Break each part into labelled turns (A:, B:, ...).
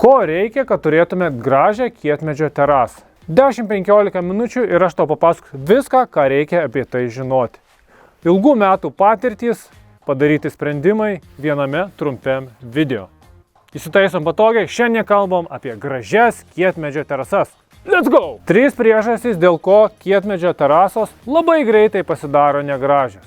A: Ko reikia, kad turėtumėt gražią kietmedžio terasą? 10-15 minučių ir aš tau papasakosiu viską, ką reikia apie tai žinoti. Ilgų metų patirtys, padaryti sprendimai viename trumpiam video. Įsitaisom patogiai, šiandien kalbam apie gražias kietmedžio terasas. Let's go! 3 priežastys, dėl ko kietmedžio terasos labai greitai pasidaro negražios.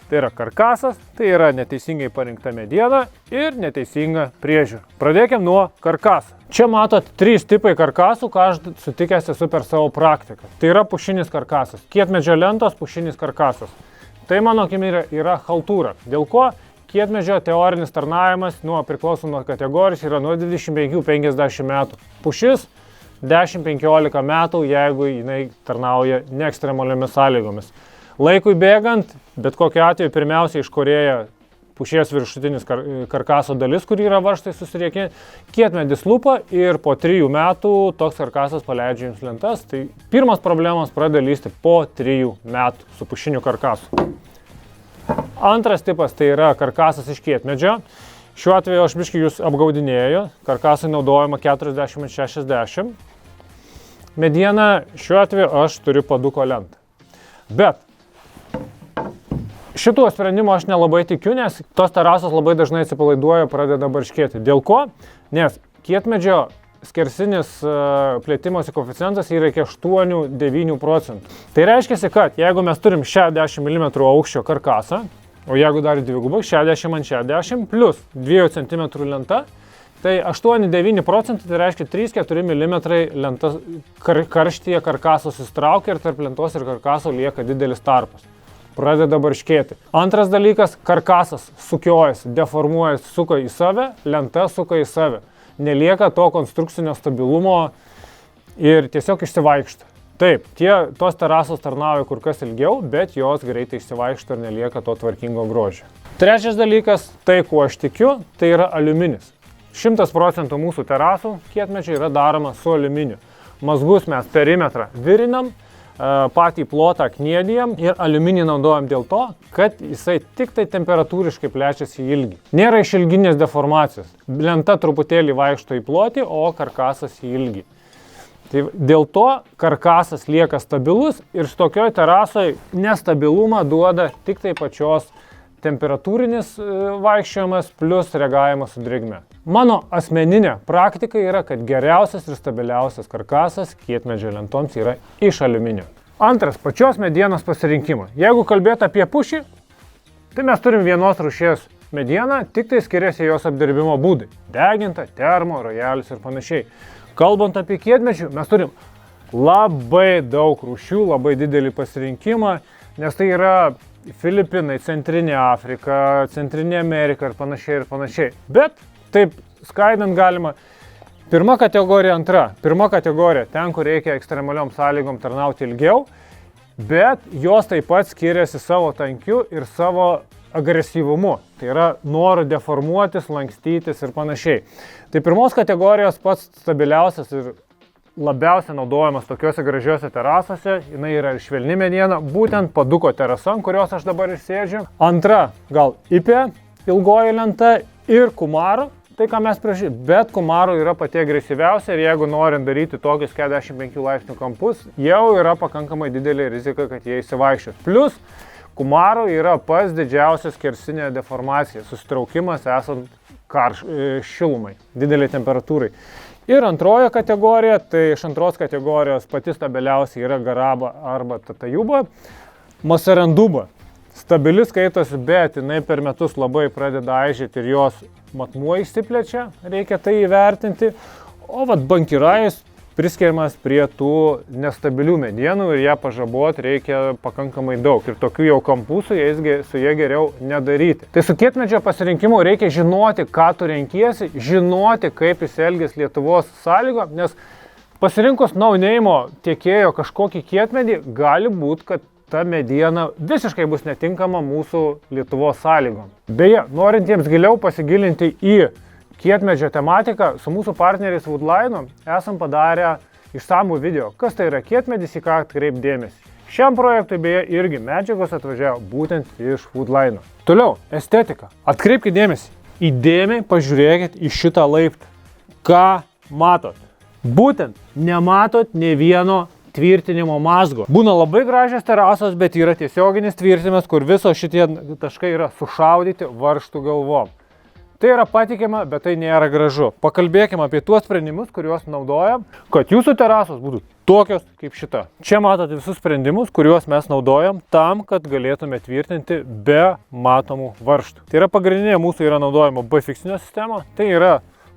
A: Tai yra karkasas, tai yra neteisingai parinkta mediena ir neteisinga priežiūra. Pradėkime nuo karkaso. Čia matot 3 tipai karkasų, ką aš sutikęs esu per savo praktiką. Tai yra pušinis karkasas, kietmedžio lentos pušinis karkasas. Tai mano akimi yra haltūra. Dėl ko kietmedžio teorinis tarnavimas priklauso nuo kategorijos yra nuo 25-50 metų. Pušis 10-15 metų, jeigu jinai tarnauja neekstremaliomis sąlygomis. Laikui bėgant, bet kokiu atveju pirmiausia iškorėja pušies viršutinis karkaso dalis, kur yra varžtai susiriekė, kietmedis lupa ir po 3 metų toks karkasas paleidžia jums lentas. Tai pirmas problemas pradeda lysti po 3 metų su pušiniu karkasu. Antras tipas tai yra karkasas iš kietmedžio. Šiuo atveju aš biškį jūs apgaudinėju, karkasai naudojama 40-60. Mediena šiuo atveju aš turiu paduko lentą. Bet šituo sprendimu aš nelabai tikiu, nes tos terasos labai dažnai atsipalaiduoja, pradeda barškėti. Dėl ko? Nes kietmedžio skersinis plėtimosi koeficientas yra iki 8-9 procentų. Tai reiškia, kad jeigu mes turim 60 mm aukščio karkasą, o jeigu dar dvigubą, 60x60 plus 2 cm lenta, tai 8-9 procentai, tai reiškia 3-4 mm lenta karštyje karkaso susitraukia ir tarp lentos ir karkaso lieka didelis tarpas. Pradeda barškėti. Antras dalykas, karkasas sukiojasi, deformuojasi, suka į save, lenta suka į save. Nelieka to konstrukcinio stabilumo ir tiesiog išsivaikšta. Taip, tos terasos tarnauja kur kas ilgiau, bet jos greitai išsivaikšta ir nelieka to tvarkingo grožio. Trečias dalykas, tai kuo aš tikiu, tai yra aliuminis. 100% mūsų terasų kietmedžio yra daroma su aliuminiu. Mazgus mes perimetrą virinam, patį plotą kniedijam ir aliuminį naudojam dėl to, kad jisai tik tai temperatūriškai plečiasi į ilgį. Nėra išilginės deformacijos. Lenta truputėlį vaikšto į plotį, o karkasas į ilgį. Tai dėl to karkasas lieka stabilus ir su tokioj terasoj nestabilumą duoda tik tai pačios temperatūrinis vaikščiojimas plus reagavimas su drėgme. Mano asmeninė praktika yra, kad geriausias ir stabiliausias karkasas kietmedžio lentoms yra iš aliuminio. Antras, pačios medienos pasirinkimo. Jeigu kalbėt apie pušį, tai mes turim vienos rūšies medieną, tik tai skiriasi jos apdirbimo būdai. Deginta, termo, rojalis ir panašiai. Kalbant apie kietmedžių, mes turim labai daug rūšių, labai didelį pasirinkimą, nes tai yra Filipinai, Centrinė Afrika, Centrinė Amerika ir panašiai. Bet taip skaidant galima. Pirma kategorija, antra. Pirma kategorija, ten, kur reikia ekstremaliom sąlygom tarnauti ilgiau, bet jos taip pat skiriasi savo tankiu ir savo agresyvumu. Tai yra noru deformuotis, lankstytis ir panašiai. Tai pirmos kategorijos pats stabiliausias ir labiausiai naudojamas tokiuose gražiuose terasose, jinai yra švelni mediena, būtent paduko terasa, ant kurios aš dabar ir sėdžiu. Antra, gal ipė, ilgoji lenta ir kumaro, tai ką mes prieš, bet kumaro yra pati agresyviausia ir jeigu norint daryti tokius 45 laipsnių kampus, jau yra pakankamai didelė rizika, kad jie įsivaikščios. Plus, kumaro yra pats didžiausias skersinė deformacija, susitraukimas esant šilumai, didelė temperatūrai. Ir antroji kategorija, tai iš antros kategorijos pati stabiliausia yra garaba arba tatajuba. Masaranduba. Stabili skaitosi, bet jinai per metus labai pradeda aižėti ir jos matmuo išsiplečia, reikia tai įvertinti. O bankirajus priskiriamas prie tų nestabilių medienų ir ją pažaboti reikia pakankamai daug. Ir tokių jau kampų su jie geriau nedaryti. Tai su kietmedžio pasirinkimu reikia žinoti, ką tu renkiesi, žinoti, kaip jis elgės Lietuvos sąlygo, nes pasirinkus no-name tiekėjo kažkokį kietmedį, gali būti, kad ta mediena visiškai bus netinkama mūsų Lietuvos sąlygom. Beje, norintiems giliau pasigilinti į kietmedžio tematiką, su mūsų partneriais Woodline esam padarę išsamų video, kas tai yra kietmedis, į ką atkreipti dėmesį. Šiam projektui beje irgi medžiagos atvažiavo būtent iš Woodline. Toliau, estetika. Atkreipkite dėmesį, įdėmiai pažiūrėkit į šitą laiptą. Ką matot? Būtent nematot nei vieno tvirtinimo mazgo. Būna labai gražios terasos, bet yra tiesioginis tvirtinimas, kur visos šitie taškai yra sušaudyti varžtų galvom. Tai yra patikima, bet tai nėra gražu. Pakalbėkime apie tuos sprendimus, kuriuos naudojam, kad jūsų terasos būtų tokios kaip šita. Čia matote visus sprendimus, kuriuos mes naudojam tam, kad galėtume tvirtinti be matomų varžtų. Tai yra pagrindinė mūsų yra naudojama B-fiksinio sistema. Tai yra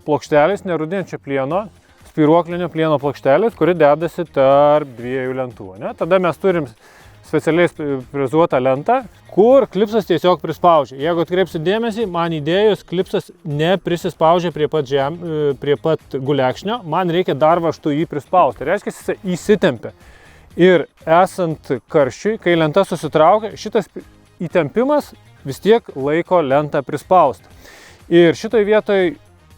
A: plokštelis nerūdijančio plieno, spiruoklinio plieno plokštelis, kuri dedasi tarp dviejų lentų. Ne? Tada mes turim specialiai frizuotą lentą, kur klipsas tiesiog prispaudžia. Jeigu atkreipsit dėmesį, man įdėjus klipsas neprisispaudžia prie pat gulekšnio, man reikia dar varžtų jį prispausti. Tai reiškia, jis įsitempia. Ir esant karščiui, kai lenta susitraukia, šitas įtempimas vis tiek laiko lentą prispaustą. Ir šitoj vietoj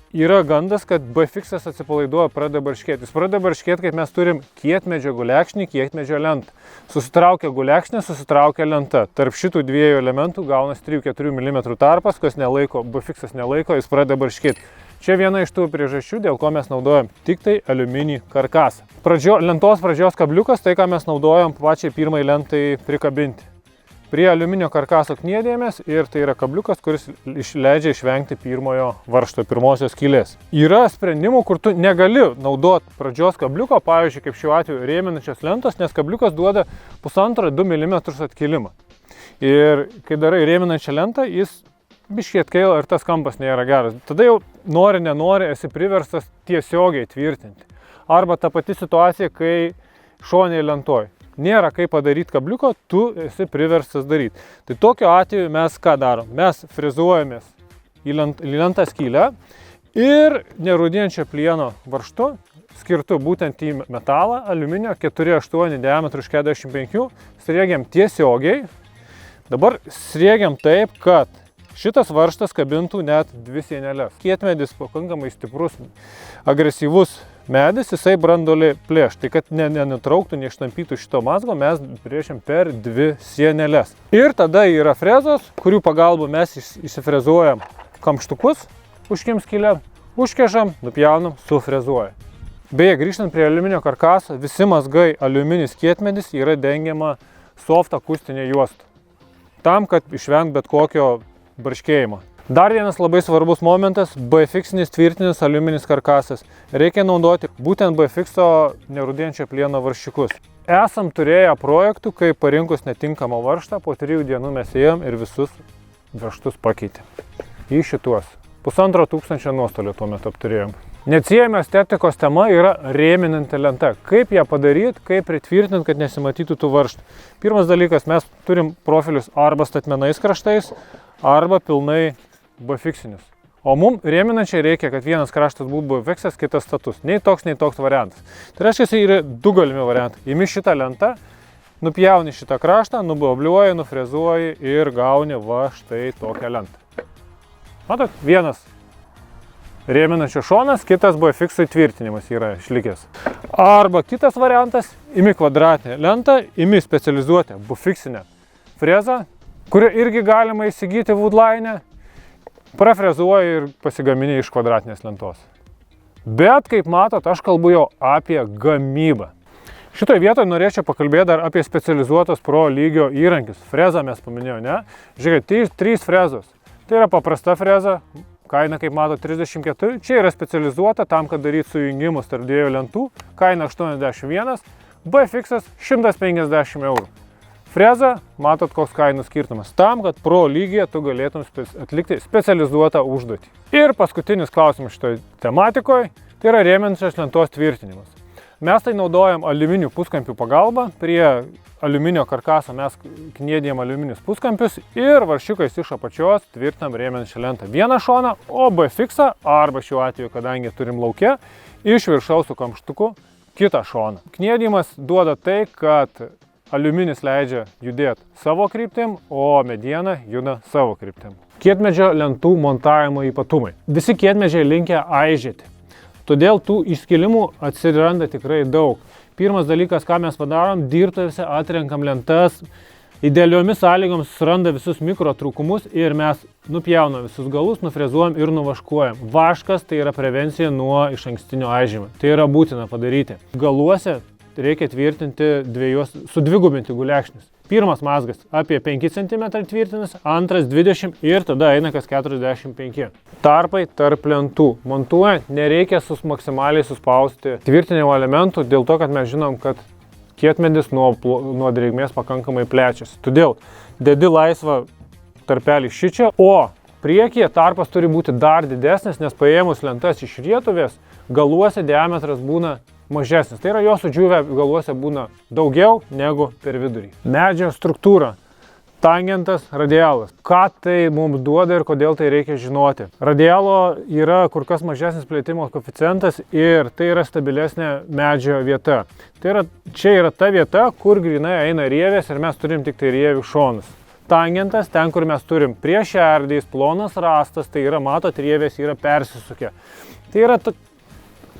A: yra gandas, kad B-fiksas atsipalaiduoja, pradeda barškėti. Jis pradeda barškėti, kaip mes turim kietmedžio gulekšnį, kietmedžio lentą. Susitraukia gulekšnė, susitraukia lenta. Tarp šitų dviejų elementų gaunasi 3-4 mm tarpas, kas nelaiko, B-fiksas nelaiko, jis pradeda barškėti. Čia viena iš tų priežasčių, dėl ko mes naudojam tik tai aliuminį karkasą. Lentos pradžios kabliukas, tai ką mes naudojam pačiai pirmai lentai prikabinti. Prie aliuminio karkaso kniedėmės ir tai yra kabliukas, kuris leidžia išvengti pirmojo varžto, pirmosios skylės. Yra sprendimų, kur tu negali naudoti pradžios kabliuko, pavyzdžiui, kaip šiuo atveju rėminančios lentos, nes kabliukas duoda 1,5–2 mm atkilimą. Ir kai darai rėminančią lentą, jis biškiai atkeila ir tas kampas nėra geras. Tada jau nenori, esi priverstas tiesiogiai tvirtinti. Arba ta pati situacija, kai šonėje lentoj. Nėra kaip padaryti kabliuko, tu esi priverstas daryti. Tai tokiu atveju mes ką darom? Mes frizuojamės į lentą skylę ir nerūdijančio plieno varžtu, skirtu būtent į metalą, aliuminio, 4,8 diametrų iš 45, sriegiam tiesiogiai. Dabar sriegiam taip, kad šitas varžtas kabintų net 2 sienelės. Kietmedis pakankamai stiprus, agresyvus medis, jisai brandolį plėš. Tai kad nenutrauktų, neištampytų šito mazgo, mes brėžiam per 2 sienelės. Ir tada yra frezos, kurių pagalba mes įsifrezuojam kamštukus, užkim skylę, užkežam, nupjaunam, sufrezuojam. Beje, grįžtant prie aliuminio karkaso, visi mazgai aliuminis kietmedis yra dengiama soft akustinė juosta. Tam, kad išvengt bet kokio barškėjimo. Dar vienas labai svarbus momentas – B-fiksinis tvirtinis aliuminis karkasas. Reikia naudoti būtent B-fikso nerūdijančio plieno varžčiukus. Esam turėję projektų, kai parinkus netinkamą varžtą, po 3 dienų mes ėjom ir visus varžtus pakeitėm. Į šituos. 1500 nuostolių tuo metu apturėjom. Neatsiejama estetikos tema yra rėminanti lenta. Kaip ją padaryti, kaip pritvirtinti, kad nesimatytų tų varžtų. Pirmas dalykas, mes turim profilius arba statmenais kraštais, arba pilnai B-fiksinius. O mums rėminančiai reikia, kad vienas kraštas būtų B-fiksas, kitas status. Nei toks variantas. Tai reiškia, yra 2 galimi variantai. Imi šitą lentą, nupjauni šitą kraštą, nubobliuoji, nufrezuoji ir gauni va štai tokią lentą. Matot, vienas rėminančio šonas, kitas B-fiksui tvirtinimas yra išlikęs. Arba kitas variantas, imi kvadratinę lentą, imi specializuotę B-fiksinę frezą, kurią irgi galima įsigyti Woodline, prafrezuoji ir pasigamini iš kvadratinės lentos. Bet, kaip matot, aš kalbu jau apie gamybą. Šitoje vietoje norėčiau pakalbėti dar apie specializuotos pro lygio įrankius. Frezą mes paminėjau, ne? Žiūrėkite, 3 frezos. Tai yra paprasta freza, kaina, kaip matot, 34. Čia yra specializuota tam, kad daryti sujungimus tarp 2 lentų. Kaina 81, B-fiksas 150 eurų. Freza, matot, koks kainų skirtumas. Tam, kad pro lygyje tu galėtum atlikti specializuotą užduotį. Ir paskutinis klausimas šitoje tematikoje, tai yra rėminančios lentos tvirtinimas. Mes tai naudojam aliuminių puskampių pagalba. Prie aliuminio karkaso mes kniedėjam aliuminius puskampius ir varžčiukais iš apačios tvirtinam rėminančią lentą vieną šoną, o B-fiksą, arba šiuo atveju, kadangi turim lauke, iš viršaus su kamštuku kitą šoną. Kniedimas duoda tai, kad aliuminis leidžia judėti savo kryptim, o mediena juda savo kryptim. Kietmedžio lentų montavimo ypatumai. Visi kietmedžiai linkę aižėti. Todėl tų išskilimų atsiranda tikrai daug. Pirmas dalykas, ką mes padarom, dirbtuvėse atrenkam lentas Idealiomis sąlygomis suranda visus mikro trūkumus ir mes nupjaunam visus galus, nufrezuojam ir nuvaškuojam. Vaškas tai yra prevencija nuo išankstinio aižymo. Tai yra būtina padaryti. Galuose reikia tvirtinti sudvigubinti gulekšnis. Pirmas mazgas apie 5 cm tvirtinas, antras 20 ir tada eina kas 45. Tarpai tarp lentų. Montuojant nereikia maksimaliai suspausti tvirtinimo elementų dėl to, kad mes žinom, kad kietmedis nuo drėgmės pakankamai plečiasi. Todėl dedi laisvą tarpelį šičia, o priekyje tarpas turi būti dar didesnis, nes paėmus lentas iš rietuvės, galuose diametras būna mažesnis. Tai yra jo sudžiūvę galuose būna daugiau negu per vidurį. Medžio struktūra. Tangentas, radialas. Ką tai mums duoda ir kodėl tai reikia žinoti? Radialo yra kur kas mažesnis plėtimo koeficientas ir tai yra stabilesnė medžio vieta. Čia yra ta vieta, kur grynai eina rievės ir mes turim tik tai rievių šonus. Tangentas, ten kur mes turim prie šerdys, plonas rastas, tai yra, matot, rievės yra persisukę. Tai yra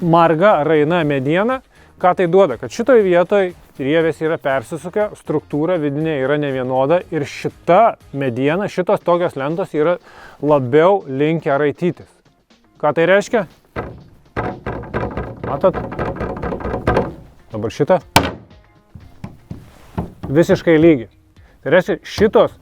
A: marga raina mediena. Ką tai duoda? Kad šitoj vietoj rievės yra persisukę, struktūra vidinė yra nevienoda ir šita mediena, šitos tokios lentos yra labiau linkę raitytis. Ką tai reiškia? Matot? Dabar šitą. Visiškai lygi. Tai reiškia, šitos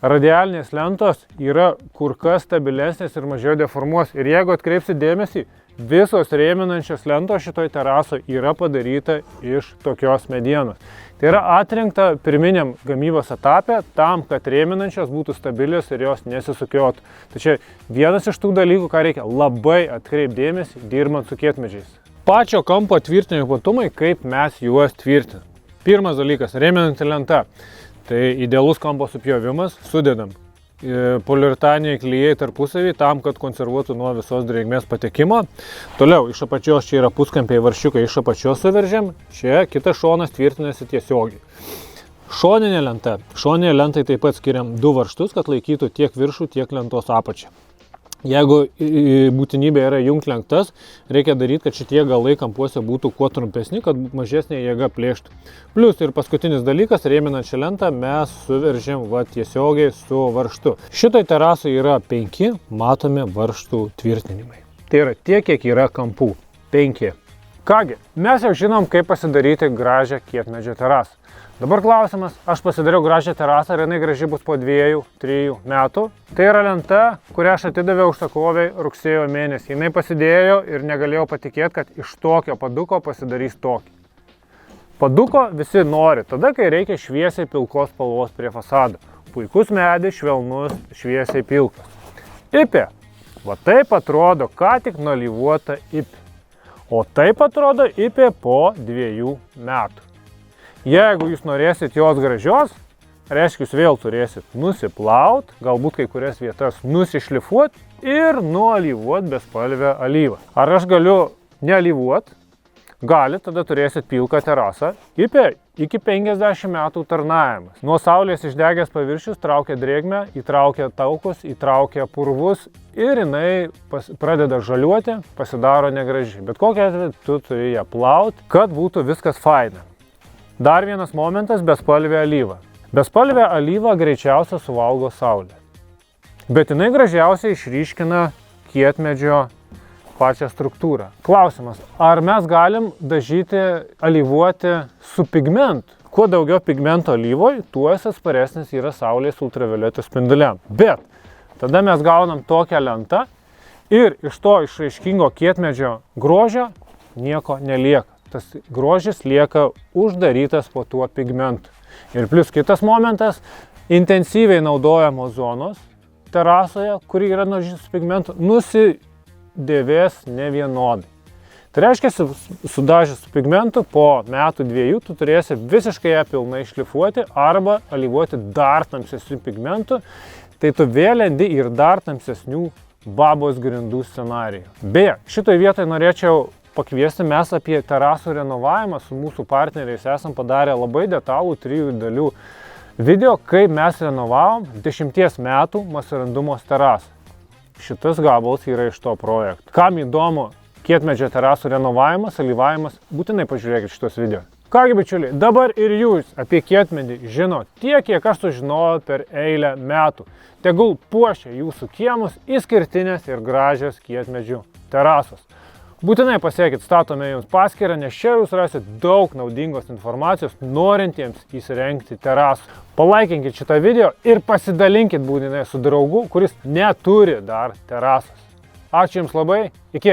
A: radialinės lentos yra kur kas stabilesnės ir mažiau deformuos. Ir jeigu atkreipsit dėmesį, visos rėminančios lentos šitoj teraso yra padaryta iš tokios medienos. Tai yra atrinkta pirminiam gamybos etape tam, kad rėminančios būtų stabilios ir jos nesisukiotų. Tai čia vienas iš tų dalykų, ką reikia labai atkreipti dėmesį, dirbant su kietmedžiais. Pačio kampo tvirtinimo ypatumai, kaip mes juos tvirtinam. Pirmas dalykas, rėminanti lenta. Tai idealus kampo supjovimas, sudedam poliuretaniniai klijai tarpusavį tam, kad konservuotų nuo visos drėgmės patekimo. Toliau, iš apačios čia yra puskampiai varšiukai, iš apačios suveržiam, čia kitas šonas tvirtinasi tiesiogiai. Šoninė lenta. Šoninė lentai taip pat skiriam 2 varžtus, kad laikytų tiek viršų, tiek lentos apačią. Jeigu būtinybė yra jungti lenktas, reikia daryti, kad šitie galai kampuose būtų kuo trumpesni, kad mažesnė jėga plėštų. Plius ir paskutinis dalykas, rėminančią lentą mes suveržėm tiesiogiai su varžtu. Šitoj terasai yra 5 matomi varžtų tvirtinimai. Tai yra tiek, kiek yra kampų. 5. Kągi, mes jau žinom, kaip pasidaryti gražią kietmedžio terasą. Dabar klausimas, aš pasidariau gražią terasą ir jinai graži bus po 2-3 metų. Tai yra lenta, kurią aš atidaviau užsakovei rugsėjo mėnesį. Jinai pasidėjo ir negalėjau patikėti, kad iš tokio paduko pasidarys tokį. Paduko visi nori, tada kai reikia šviesiai pilkos spalvos prie fasado. Puikus medis, švelnus, šviesiai pilkas. Ipė. Va taip atrodo ką tik nualyvuota ipė. O taip atrodo ipė po 2 metų. Jeigu jūs norėsit jos gražios, reiškia, jūs vėl turėsit nusiplaut, galbūt kai kurias vietas nusišlifuot ir nualyvuot bespalvę alyvą. Ar aš galiu nealyvuot? Gali, tada turėsit pilką terasą. Ipė iki 50 metų tarnavimas. Nuo saulės išdegęs paviršius traukia drėgmę, įtraukia taukus, įtraukia purvus ir jinai pradeda žaliuoti, pasidaro negraži. Bet kokią atveju tu turi ją plaut, kad būtų viskas faina. Dar vienas momentas – bespalvė alyva. Bespalvė alyva greičiausiai suvalgo saulę. Bet jinai gražiausiai išryškina kietmedžio pačią struktūrą. Klausimas, ar mes galim dažyti, alyvuoti su pigmentu? Kuo daugiau pigmento alyvoj, tuo jis atsparesnis yra saulės ultravioleto spinduliam. Bet tada mes gaunam tokią lentą ir iš to išraiškingo kietmedžio grožio nieko nelieka. Tas grožis lieka uždarytas po tuo pigmentu. Ir plus kitas momentas, intensyviai naudojamos zonos terasoje, kuri yra nudažyta su pigmentu, nusidėvės nevienodai. Tai reiškia, sudažęs su pigmentu, po 1-2 tu turėsi visiškai ją pilnai šlifuoti arba alyvuoti dar tamsesnių pigmentų, tai tu vėl lendi ir dar tamsesnių babos grindų scenarijų. Beje, šitoj vietoj norėčiau pakviesti, mes apie terasų renovavimą su mūsų partneriais esam padarę labai detalų 3 dalių video, kaip mes renovavom 10 metų Masarandumos terasą. Šitas gabalas yra iš to projekto. Kam įdomu kietmedžio terasų renovavimas, alyvavimas, būtinai pažiūrėkit šitos video. Kągi bičiuliai, dabar ir jūs apie kietmedį žino tiek, kiek aš sužinojau per eilę metų. Tegul puošia jūsų kiemus išskirtinės ir gražios kietmedžių terasos. Būtinai pasiekit Statome jums paskyrą, nes čia jūs rasit daug naudingos informacijos norintiems įsirengti terasų. Palaikinkit šitą video ir pasidalinkit būtinai su draugu, kuris neturi dar terasos. Ačiū jums labai, iki!